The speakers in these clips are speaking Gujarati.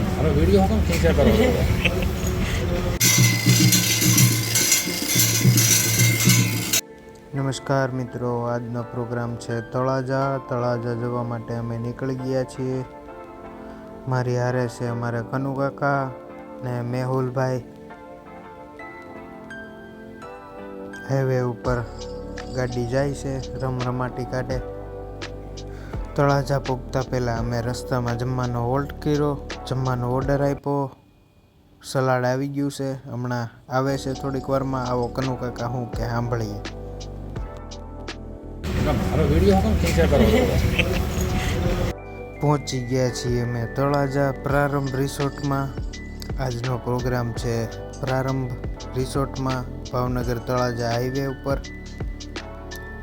મારો વિડીયો હું કેમ ખેંચ્યા કરો છો? નમસ્કાર મિત્રો, આજનો પ્રોગ્રામ છે તળાજા જવા માટે અમે નીકળી ગયા છીએ. મારી હારે છે અમારે કનુ કાકા ને મેહુલભાઈ. હાઈવે ઉપર ગાડી જાય છે, રમરમાટી કાઢે. તળાજા પહોંચતા પહેલાં અમે રસ્તામાં જમવાનો હોલ્ટ કર્યો, જમવાનો ઓર્ડર આપ્યો. સલાડ આવી ગયું છે, હમણાં આવે છે થોડીક વારમાં. આવો કનુ કાકા હું કે સાંભળીએ. મારો વિડીયો હું કેમ ખેંચ્યા કરો છો? પહોંચી ગયા છીએ અમે તળાજા પ્રારંભ રિસોર્ટમાં. આજનો પ્રોગ્રામ છે પ્રારંભ રિસોર્ટમાં, ભાવનગર તળાજા હાઈવે ઉપર.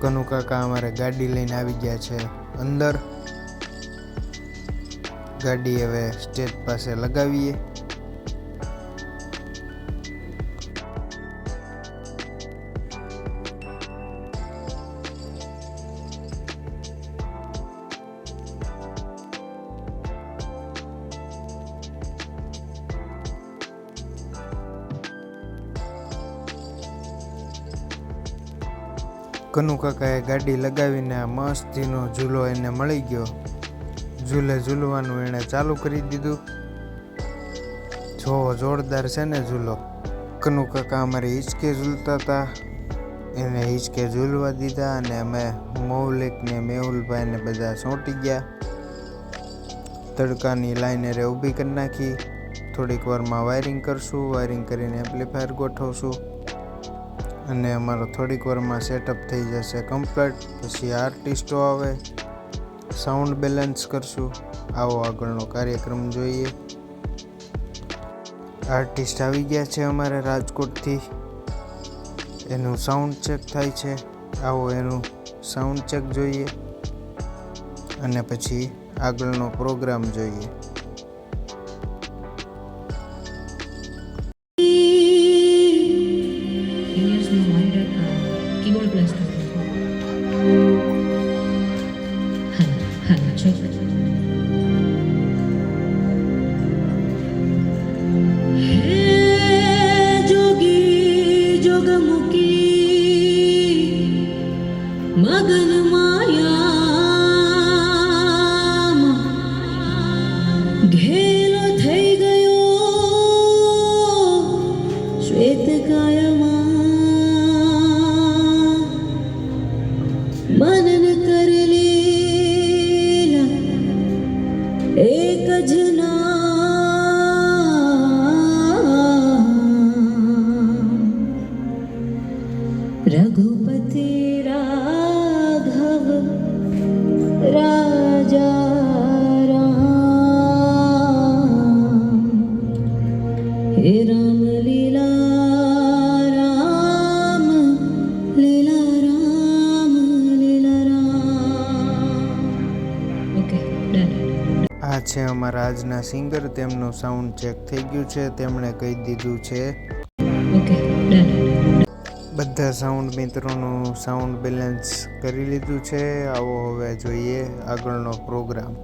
કનુ કાકા અમારે ગાડી લઈને આવી ગયા છે અંદર. ગાડી હવે સ્ટેજ પાસે લગાવીએ. કનુ કાકાએ ગાડી લગાવીને આ મસ્તીનો ઝૂલો એને મળી ગયો. ઝૂલવાનું એણે ચાલુ કરી દીધું. જોરદાર છે ને ઝૂલો. કનુ કાકા અમારે હિંચકે ઝૂલતા હતા, એને હિંચકે ઝૂલવા દીધા અને અમે મૌલિક ને મેહુલભાઈ ને બધા ચોંટી ગયા. તડકાની લાઈન રે ઊભી કરી નાખી. થોડીક વારમાં વાયરિંગ કરશું, વાયરિંગ કરીને એમ્પ્લીફાયર ગોઠવશું અને અમારો થોડીક વારમાં સેટઅપ થઈ જશે કમ્પ્લીટ. પછી આર્ટિસ્ટો આવે, સાઉન્ડ બેલેન્સ કરશું. આવો આગળનો કાર્યક્રમ જોઈએ. આર્ટિસ્ટ આવી ગયા છે અમારે રાજકોટથી, એનું સાઉન્ડ ચેક થાય છે. આવો એનું સાઉન્ડ ચેક જોઈએ અને પછી આગળનો પ્રોગ્રામ જોઈએ. મગન માયા ઘેલો થઈ ગયો શ્વેત કાયમાં, મનન કરેલા એક જ નામ, રઘુપતિ રાજા રામ. હે રામ લીલા રામ લીલા રામ લીલા રામ. Okay done. આ છે અમારા આજના સિંગર, તેમનું સાઉન્ડ ચેક થઈ ગયું છે. તેમણે કહી દીધું છે ઓકે ડન. બધા સાઉન્ડ મિત્રોનું સાઉન્ડ બેલેન્સ કરી લીધું છે. આવો હવે જોઈએ આગળનો પ્રોગ્રામ.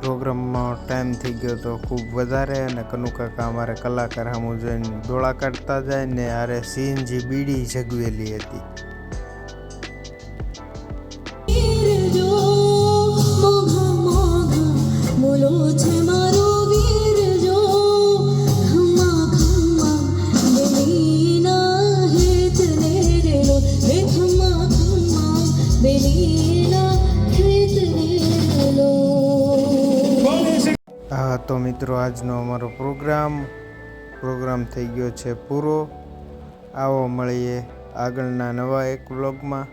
પ્રોગ્રામમાં ટાઈમ થઈ ગયો તો ખૂબ વધારે, અને કનુ કાકા અમારે કલાકાર સામું જોઈને ડોળા કાઢતા જાય ને આરે સીએનજી બીડી જગવેલી હતી. તો મિત્રો આજનો અમારો પ્રોગ્રામ થઈ ગયો છે પૂરો. આવો મળીએ આગળના નવા એક વ્લોગમાં,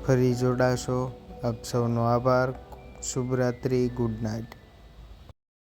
ફરી જોડાશો. આપ સૌનો આભાર. શુભરાત્રિ. Good night.